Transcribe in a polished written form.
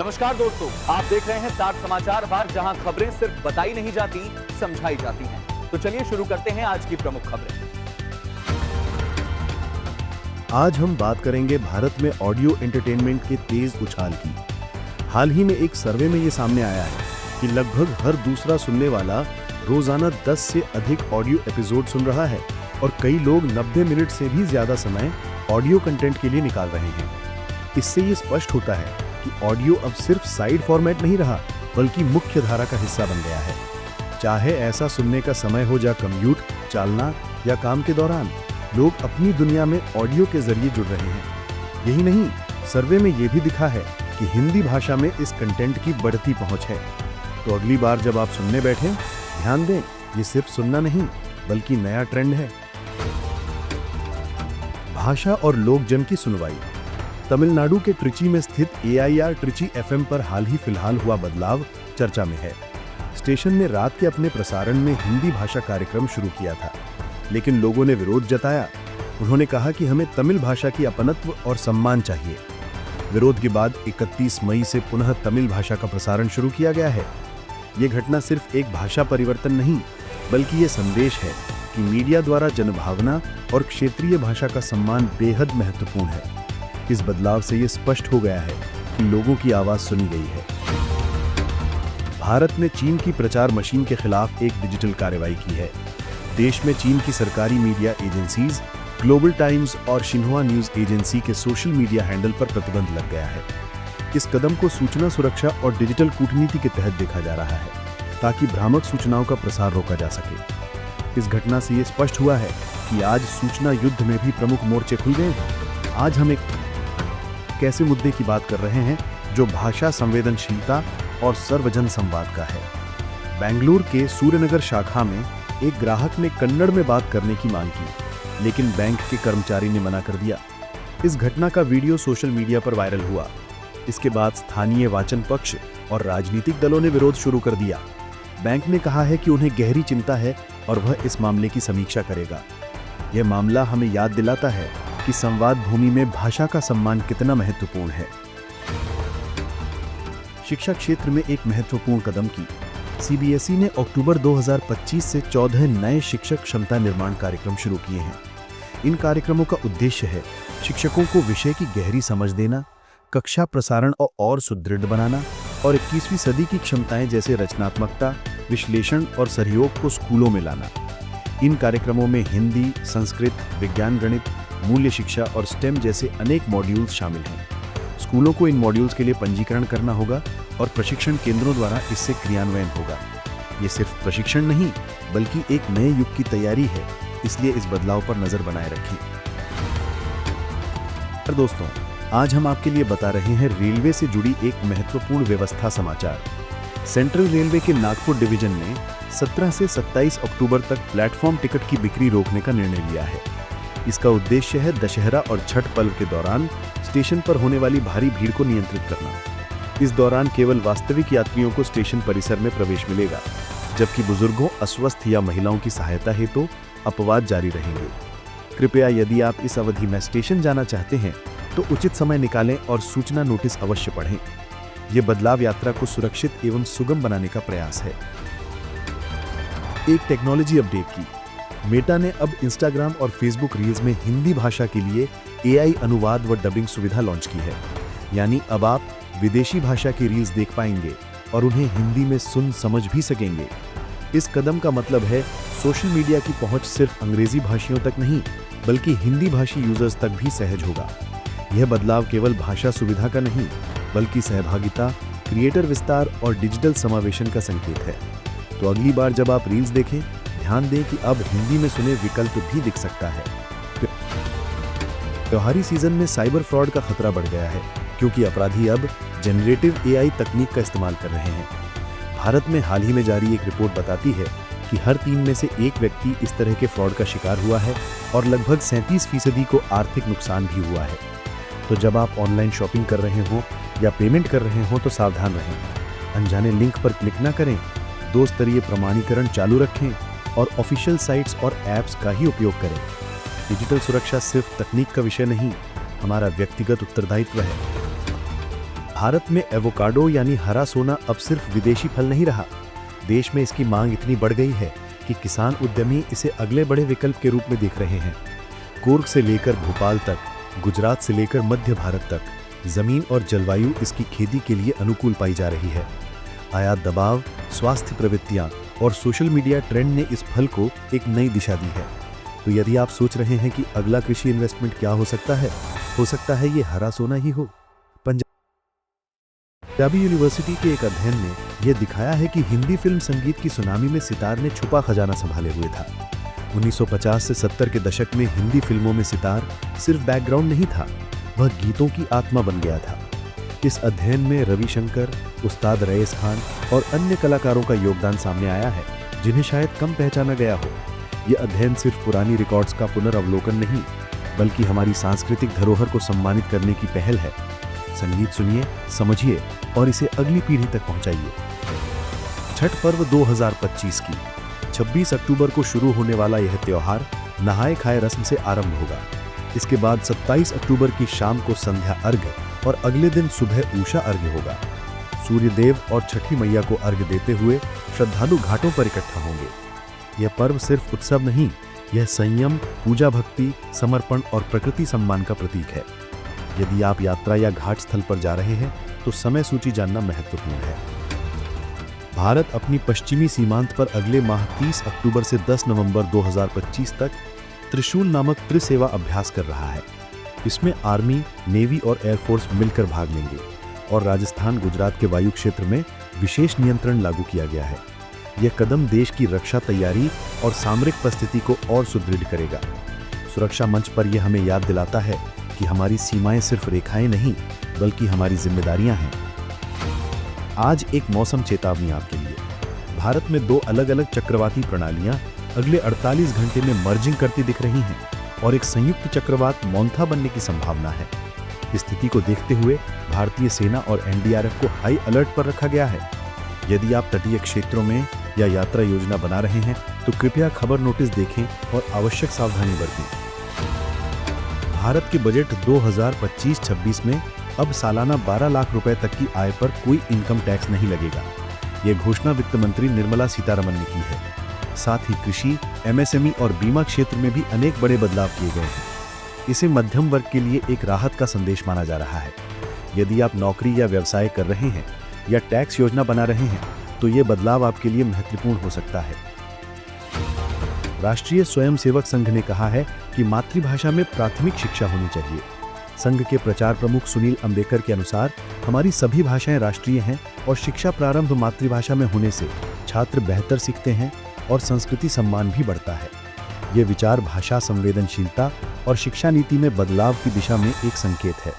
नमस्कार दोस्तों, आप देख रहे हैं स्टार समाचार बार, जहां खबरें सिर्फ बताई नहीं जाती, समझाई जाती हैं। तो चलिए शुरू करते हैं आज की प्रमुख खबरें। आज हम बात करेंगे भारत में ऑडियो एंटरटेनमेंट के तेज उछाल की। हाल ही में एक सर्वे में ये सामने आया है कि लगभग हर दूसरा सुनने वाला रोजाना 10 से अधिक ऑडियो एपिसोड सुन रहा है और कई लोग 90 मिनट से भी ज्यादा समय ऑडियो कंटेंट के लिए निकाल रहे हैं। इससे ये स्पष्ट होता है कि ऑडियो अब सिर्फ साइड फॉर्मेट नहीं रहा, बल्कि मुख्य धारा का हिस्सा बन गया है। चाहे ऐसा सुनने का समय हो या कम्यूट, चालना या काम के दौरान, लोग अपनी दुनिया में ऑडियो के जरिए जुड़ रहे हैं। यही नहीं, सर्वे में ये भी दिखा है कि हिंदी भाषा में इस कंटेंट की बढ़ती पहुंच है। तो अगली बार जब आप सुनने बैठें, ध्यान दें, ये सिर्फ सुनना नहीं, बल्कि नया ट्रेंड है। भाषा और लोकजन की सुनवाई। तमिलनाडु के ट्रिची में स्थित AIR ट्रिची FM पर हाल ही फिलहाल हुआ बदलाव चर्चा में है। स्टेशन ने रात के अपने प्रसारण में हिंदी भाषा कार्यक्रम शुरू किया था, लेकिन लोगों ने विरोध जताया। उन्होंने कहा कि हमें तमिल भाषा की अपनत्व और सम्मान चाहिए। विरोध के बाद 31 मई से पुनः तमिल भाषा का प्रसारण शुरू किया गया है। ये घटना सिर्फ एक भाषा परिवर्तन नहीं, बल्कि ये संदेश है कि मीडिया द्वारा जनभावना और क्षेत्रीय भाषा का सम्मान बेहद महत्वपूर्ण है। इस बदलाव से ये स्पष्ट हो गया है कि लोगों की आवाज सुनी गई है। भारत ने चीन की प्रचार मशीन के खिलाफ एक डिजिटल कार्रवाई की है। देश में चीन की सरकारी मीडिया एजेंसीज, ग्लोबल टाइम्स और शिन्हुआ न्यूज एजेंसी के सोशल मीडिया हैंडल पर प्रतिबंध लग गया है। इस कदम को सूचना सुरक्षा और डिजिटल कूटनीति के तहत देखा जा रहा है, ताकि भ्रामक सूचनाओं का प्रसार रोका जा सके। इस घटना से ये स्पष्ट हुआ है कि आज सूचना युद्ध में भी प्रमुख मोर्चे खुल गए हैं। आज हम एक ऐसे मुद्दे की बात कर रहे हैं जो भाषा संवेदनशीलता और सर्वजन संवाद का है। बेंगलुरु के सूर्यनगर शाखा में एक ग्राहक ने कन्नड़ में बात करने की मांग की, लेकिन बैंक के कर्मचारी ने मना कर दिया। इस घटना का वीडियो सोशल मीडिया पर वायरल हुआ। इसके बाद स्थानीय वाचन पक्ष और राजनीतिक दलों ने विरोध शुरू कर दिया। बैंक ने कहा है कि उन्हें गहरी चिंता है और वह इस मामले की समीक्षा करेगा। यह मामला हमें याद दिलाता है कि संवाद भूमि में भाषा का सम्मान कितना महत्वपूर्ण है। शिक्षा क्षेत्र में एक महत्वपूर्ण कदम की। CBSE ने अक्टूबर 2025 से 14 नए शिक्षक क्षमता निर्माण कार्यक्रम शुरू किए हैं। इन कार्यक्रमों का उद्देश्य है शिक्षकों को विषय की गहरी समझ देना, कक्षा प्रसारण और सुदृढ़ बनाना और 21वीं सदी की क्षमताएं जैसे रचनात्मकता, विश्लेषण और सहयोग को स्कूलों में लाना। इन कार्यक्रमों में हिंदी, संस्कृत, विज्ञान, गणित, मूल्य शिक्षा और स्टेम जैसे अनेक मॉड्यूल्स शामिल हैं। स्कूलों को इन मॉड्यूल्स के लिए पंजीकरण करना होगा और प्रशिक्षण केंद्रों द्वारा इससे क्रियान्वयन होगा। ये सिर्फ प्रशिक्षण नहीं, बल्कि एक नए युग की तैयारी है, इसलिए इस बदलाव पर नजर बनाए रखें। दोस्तों, आज हम आपके लिए बता रहे हैं रेलवे से जुड़ी एक महत्वपूर्ण व्यवस्था समाचार। सेंट्रल रेलवे के नागपुर डिवीजन ने 17 से 27 अक्टूबर तक प्लेटफॉर्म टिकट की बिक्री रोकने का निर्णय लिया है। इसका उद्देश्य है दशहरा और छठ पर्व के दौरान स्टेशन पर होने वाली भारी भीड़ को नियंत्रित करना। इस दौरान केवल वास्तविक यात्रियों को स्टेशन परिसर में प्रवेश मिलेगा, जबकि बुजुर्गों, अस्वस्थ या महिलाओं की सहायता हेतु अपवाद जारी रहेंगे। कृपया यदि आप इस अवधि में स्टेशन जाना चाहते हैं तो उचित समय निकालें और सूचना नोटिस अवश्य पढ़ें। यह बदलाव यात्रा को सुरक्षित एवं सुगम बनाने का प्रयास है। एक टेक्नोलॉजी अपडेट की। मेटा ने अब इंस्टाग्राम और फेसबुक रील्स में हिंदी भाषा के लिए AI अनुवाद व डबिंग सुविधा लॉन्च की है। यानी अब आप विदेशी भाषा की रील्स देख पाएंगे और उन्हें हिंदी में सुन समझ भी सकेंगे। इस कदम का मतलब है सोशल मीडिया की पहुंच सिर्फ अंग्रेजी भाषियों तक नहीं, बल्कि हिंदी भाषी यूजर्स तक भी सहज होगा। यह बदलाव केवल भाषा सुविधा का नहीं, बल्कि सहभागिता, क्रिएटर विस्तार और डिजिटल समावेशन का संकेत है। तो अगली बार जब आप रील्स देखें, ध्यान दें कि अब हिंदी में सुने विकल्प भी दिख सकता है। त्योहारी सीजन में साइबर फ्रॉड का खतरा बढ़ गया है, क्योंकि अपराधी अब जनरेटिव AI तकनीक का इस्तेमाल कर रहे हैं। भारत में हाल ही में जारी एक रिपोर्ट बताती है कि हर 3 में से 1 व्यक्ति इस तरह के फ्रॉड का शिकार हुआ है और लगभग 37% को आर्थिक नुकसान भी हुआ है। तो जब आप ऑनलाइन शॉपिंग कर रहे हो या पेमेंट कर रहे हो तो सावधान रहें। अनजाने लिंक पर क्लिक न करें, 2 स्तरीय प्रमाणीकरण चालू रखें और ऑफिशियल साइट्स और ऐप्स का ही उपयोग करें। डिजिटल सुरक्षा सिर्फ तकनीक का विषय नहीं, हमारा व्यक्तिगत उत्तरदायित्व है। भारत में एवोकाडो यानी हरा सोना अब सिर्फ विदेशी फल नहीं रहा। देश में इसकी मांग इतनी बढ़ गई है कि किसान उद्यमी इसे अगले बड़े विकल्प के रूप में देख रहे हैं। कुर्ग से लेकर भोपाल तक, गुजरात से लेकर मध्य भारत तक, जमीन और जलवायु इसकी खेती के लिए अनुकूल पाई जा रही है। आयात दबाव, स्वास्थ्य प्रवृत्तियां और सोशल मीडिया ट्रेंड ने इस फल को एक नई दिशा दी है। तो यदि आप सोच रहे हैं कि अगला कृषि इन्वेस्टमेंट क्या हो सकता है ये हरा सोना ही हो। पंजाबी यूनिवर्सिटी के एक अध्ययन ने यह दिखाया है कि हिंदी फिल्म संगीत की सुनामी में सितार ने छुपा खजाना संभाले हुए था। 1950 से 70 के दशक में हिंदी फिल्मों में सितार सिर्फ बैकग्राउंड नहीं था, वह गीतों की आत्मा बन गया था। इस अध्ययन में रविशंकर, उस्ताद रईस खान और अन्य कलाकारों का योगदान सामने आया है, जिन्हें शायद कम पहचाना गया हो। यह अध्ययन सिर्फ पुरानी रिकॉर्ड्स का पुनर्अवलोकन नहीं, बल्कि हमारी सांस्कृतिक धरोहर को सम्मानित करने की पहल है। संगीत सुनिए, समझिए और इसे अगली पीढ़ी तक पहुंचाइए। छठ पर्व 2025 की 26 अक्टूबर को शुरू होने वाला यह त्योहार नहाए खाए रस्म से आरंभ होगा। इसके बाद 27 अक्टूबर की शाम को संध्या अर्घ्य और अगले दिन सुबह उषा अर्घ्य होगा। सूर्य देव और छठी मैया को अर्घ्य देते हुए श्रद्धालु घाटों पर इकट्ठा होंगे। यह पर्व सिर्फ उत्सव नहीं, यह संयम, पूजा भक्ति, समर्पण और प्रकृति सम्मान का प्रतीक है। यदि आप यात्रा या घाट स्थल पर जा रहे हैं तो समय सूची जानना महत्वपूर्ण है। भारत अपनी पश्चिमी सीमांत पर अगले माह 30 अक्टूबर से 10 नवंबर 2025 तक त्रिशूल नामक त्रिसेवा अभ्यास कर रहा है। इसमें आर्मी, नेवी और एयरफोर्स मिलकर भाग लेंगे और राजस्थान, गुजरात के वायु क्षेत्र में विशेष नियंत्रण लागू किया गया है। यह कदम देश की रक्षा तैयारी और सामरिक उपस्थिति को और सुदृढ़ करेगा। सुरक्षा मंच पर यह हमें याद दिलाता है कि हमारी सीमाएं सिर्फ रेखाएं नहीं, बल्कि हमारी जिम्मेदारियां हैं। आज एक मौसम चेतावनी आपके लिए। भारत में 2 अलग अलग चक्रवाती प्रणालियां अगले 48 घंटे में मर्जिंग करती दिख रही हैं और एक संयुक्त चक्रवात मोंथा बनने की संभावना है। स्थिति को देखते हुए भारतीय सेना और एनडीआरएफ को हाई अलर्ट पर रखा गया है। यदि आप तटीय क्षेत्रों में या यात्रा योजना बना रहे हैं तो कृपया खबर नोटिस देखें और आवश्यक सावधानी बरतें। भारत के बजट 2025-26 में अब सालाना 12 लाख रुपए तक की आय पर कोई इनकम टैक्स नहीं लगेगा। यह घोषणा वित्त मंत्री निर्मला सीतारमण ने की है। साथ ही कृषि, एमएसएमई और बीमा क्षेत्र में भी अनेक बड़े बदलाव किए गए हैं। इसे मध्यम वर्ग के लिए एक राहत का संदेश माना जा रहा है। यदि आप नौकरी या व्यवसाय कर रहे हैं या टैक्स योजना बना रहे हैं तो ये बदलाव आपके लिए महत्वपूर्ण हो सकता है। राष्ट्रीय स्वयंसेवक संघ ने कहा है कि मातृभाषा में प्राथमिक शिक्षा होनी चाहिए। संघ के प्रचार प्रमुख सुनील अंबेकर के अनुसार हमारी सभी भाषाएं राष्ट्रीय हैं और शिक्षा प्रारंभ मातृभाषा में होने से छात्र बेहतर सीखते हैं और संस्कृति सम्मान भी बढ़ता है। ये विचार भाषा संवेदनशीलता और शिक्षा नीति में बदलाव की दिशा में एक संकेत है।